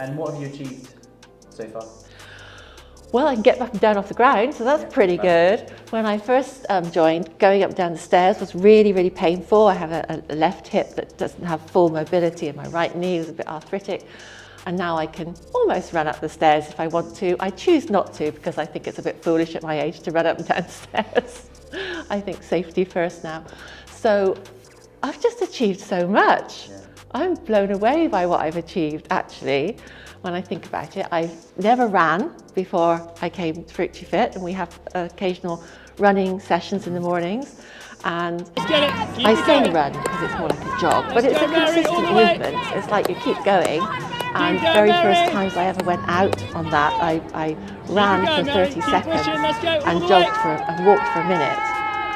And what have you achieved so far? Well, I can get up and down off the ground, so that's pretty good. When I first joined, going up and down the stairs was really, really painful. I have a left hip that doesn't have full mobility, and my right knee was a bit arthritic. And now I can almost run up the stairs if I want to. I choose not to because I think it's a bit foolish at my age to run up and down the stairs. I think safety first now. So I've just achieved so much. Yeah. I'm blown away by what I've achieved, actually. When I think about it, I never ran before I came to Fruci Fit, and we have occasional running sessions in the mornings. And I say run because it's more like a jog, but it's a consistent movement. It's like you keep going. And the very first times I ever went out on that, I ran for 30 seconds and jogged and walked for a minute.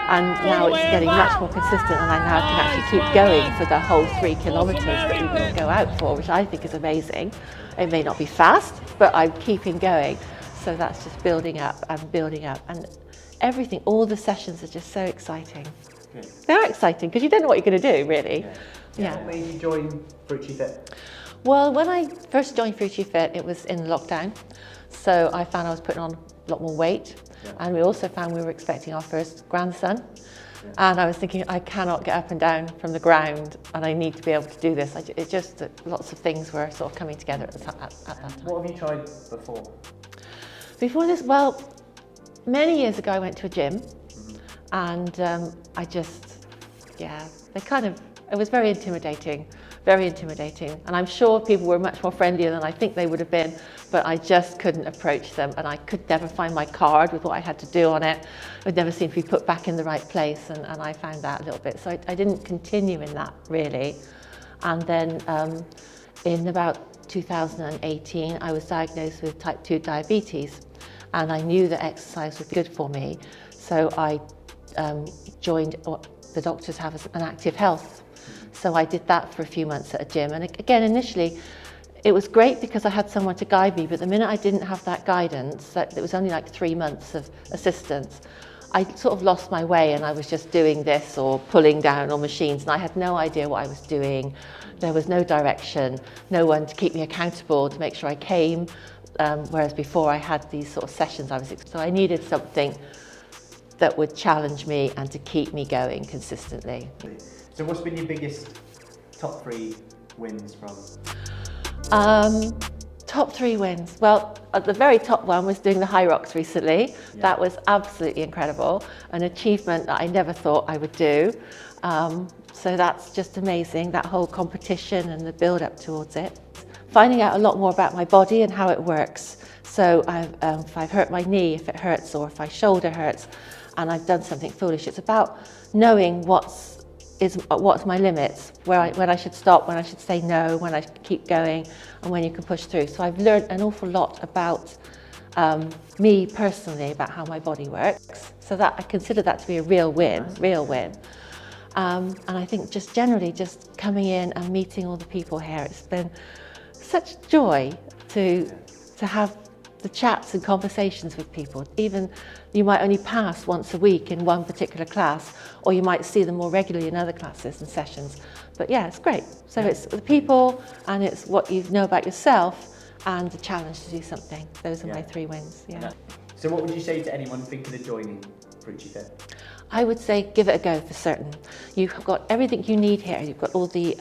And now it's getting much more consistent, and I now can actually keep going for the whole 3 kilometres that we will go out for, which I think is amazing. It may not be fast, but I'm keeping going. So that's just building up, and everything, all the sessions are just so exciting. Good. They're exciting because you don't know what you're going to do, really. Yeah. What made you join Fruci Fit? Well, when I first joined Fruci Fit, it was in lockdown. So I found I was putting on a lot more weight. Yeah. And we also found we were expecting our first grandson. Yeah. And I was thinking, I cannot get up and down from the ground, and I need to be able to do this. It just, lots of things were sort of coming together at that time. What have you tried before? Before this, well, many years ago I went to a gym, and I just, it was very intimidating. And I'm sure people were much more friendlier than I think they would have been, but I just couldn't approach them, and I could never find my card with what I had to do on it. It would never seem to be put back in the right place, and I found that a little bit. So I didn't continue in that, really. And then in about 2018, I was diagnosed with type 2 diabetes, and I knew that exercise was good for me. So I joined what the doctors have as an active health. So I did that for a few months at a gym. And again, initially, it was great because I had someone to guide me. But the minute I didn't have that guidance, it was only like 3 months of assistance, I sort of lost my way, and I was just doing this or pulling down on machines. And I had no idea what I was doing. There was no direction, no one to keep me accountable to make sure I came. Whereas before I had these sort of sessions, so I needed something that would challenge me and to keep me going consistently. So what's been your biggest top 3 wins from? Top 3 wins. Well, at the very top one was doing the Hyrox recently. Yeah. That was absolutely incredible, an achievement that I never thought I would do. So that's just amazing, that whole competition and the build up towards it. Finding out a lot more about my body and how it works. So if I've hurt my knee, if it hurts, or if my shoulder hurts, and I've done something foolish, it's about knowing what's my limits, when I should stop, when I should say no, when I should keep going, and when you can push through. So I've learned an awful lot about me personally, about how my body works. So that I consider that to be a real win. And I think just generally just coming in and meeting all the people here, it's been such joy to have the chats and conversations with people. Even you might only pass once a week in one particular class, or you might see them more regularly in other classes and sessions. But yeah, it's great. So it's the people, and it's what you know about yourself, and the challenge to do something. Those are my 3 wins. Yeah. So what would you say to anyone thinking of joining Fruci Fit? I would say give it a go for certain. You've got everything you need here. You've got all the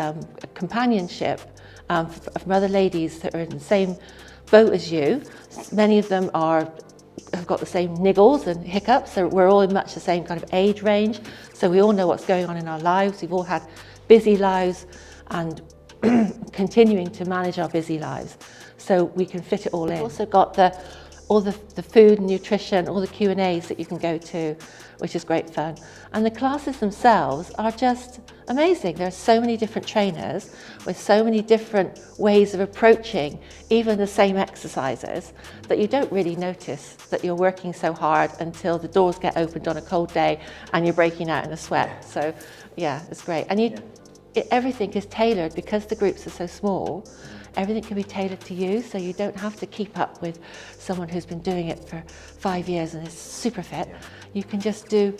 companionship from other ladies that are in the same boat as you. Many of them have got the same niggles and hiccups, so we're all in much the same kind of age range. So we all know what's going on in our lives. We've all had busy lives and continuing to manage our busy lives. So we can fit it all in. We've also got all the food and nutrition, all the Q&As that you can go to, which is great fun. And the classes themselves are just amazing. There are so many different trainers with so many different ways of approaching even the same exercises that you don't really notice that you're working so hard until the doors get opened on a cold day and you're breaking out in a sweat. So yeah, it's great. And everything is tailored because the groups are so small. Everything can be tailored to you, so you don't have to keep up with someone who's been doing it for 5 years and is super fit. You can just do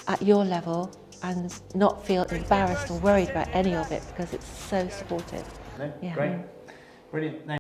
at your level and not feel embarrassed or worried about any of it because it's so supportive. Great. Brilliant.